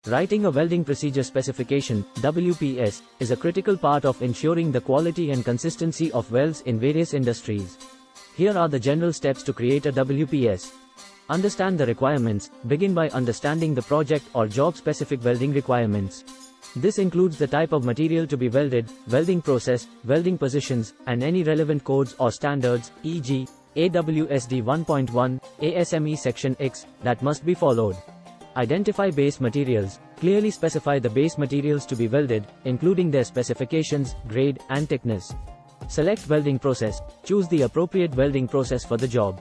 Writing a Welding Procedure Specification, WPS, is a critical part of ensuring the quality and consistency of welds in various industries. Here are the general steps to create a WPS. Understand the requirements. Begin by understanding the project or job-specific welding requirements. This includes the type of material to be welded, welding process, welding positions, and any relevant codes or standards, e.g., AWSD 1.1, ASME Section X, that must be followed. Identify base materials. Clearly specify the base materials to be welded, including their specifications, grade, and thickness. Select welding process. Choose the appropriate welding process for the job.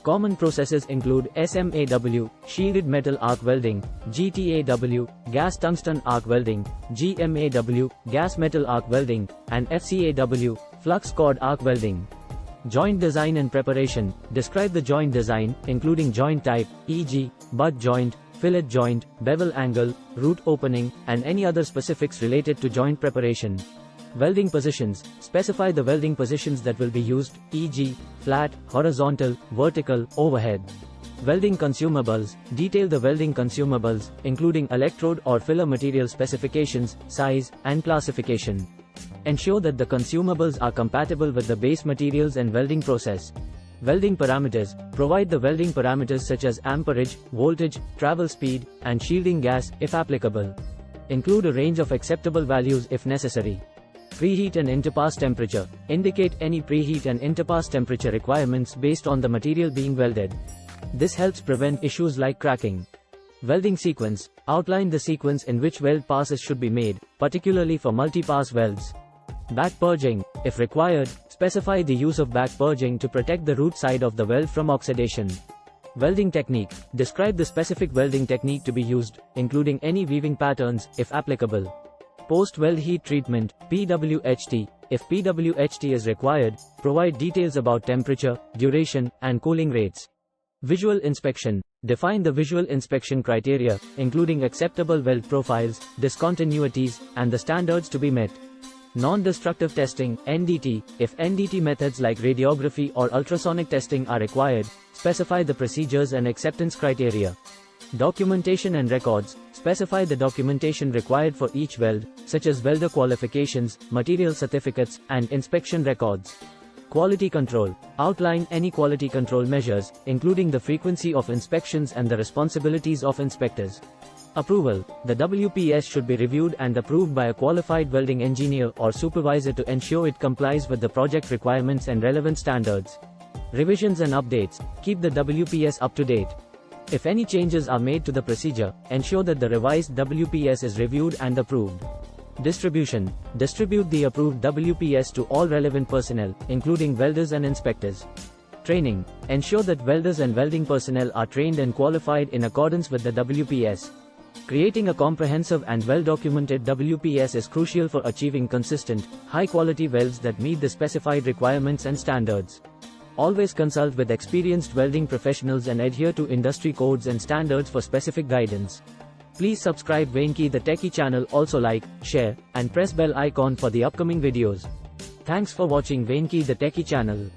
Common processes include SMAW, shielded metal arc welding, GTAW, gas tungsten arc welding, GMAW, gas metal arc welding, and FCAW, flux cord arc welding. Joint design and preparation. Describe the joint design, including joint type, e.g., butt joint, fillet joint, bevel angle, root opening, and any other specifics related to joint preparation. Welding positions. Specify the welding positions that will be used, e.g., flat, horizontal, vertical, overhead. Welding consumables. Detail the welding consumables, including electrode or filler material specifications, size, and classification. Ensure that the consumables are compatible with the base materials and welding process. Welding parameters. Provide the welding parameters such as amperage, voltage, travel speed, and shielding gas, if applicable. Include a range of acceptable values if necessary. Preheat and interpass temperature. Indicate any preheat and interpass temperature requirements based on the material being welded. This helps prevent issues like cracking. Welding sequence. Outline the sequence in which weld passes should be made, particularly for multi-pass welds. Back purging. If required, specify the use of back purging to protect the root side of the weld from oxidation. Welding technique. Describe the specific welding technique to be used, including any weaving patterns, if applicable. Post-weld heat treatment, PWHT. If PWHT is required, provide details about temperature, duration, and cooling rates. Visual inspection. Define the visual inspection criteria, including acceptable weld profiles, discontinuities, and the standards to be met. Non-destructive testing, NDT. If NDT methods like radiography or ultrasonic testing are required, specify the procedures and acceptance criteria. Documentation and records. Specify the documentation required for each weld, such as welder qualifications, material certificates, and inspection records. Quality control. Outline any quality control measures, including the frequency of inspections and the responsibilities of inspectors. Approval. The WPS should be reviewed and approved by a qualified welding engineer or supervisor to ensure it complies with the project requirements and relevant standards. Revisions and updates. Keep the WPS up to date. If any changes are made to the procedure, ensure that the revised WPS is reviewed and approved. Distribution. Distribute the approved WPS to all relevant personnel, including welders and inspectors. Training. Ensure that welders and welding personnel are trained and qualified in accordance with the WPS. Creating a comprehensive and well-documented WPS is crucial for achieving consistent, high-quality welds that meet the specified requirements and standards. Always consult with experienced welding professionals and adhere to industry codes and standards for specific guidance. Please subscribe Wenkey the Techie channel. Also like, share, and press bell icon for the upcoming videos. Thanks for watching Wenkey the Techie channel.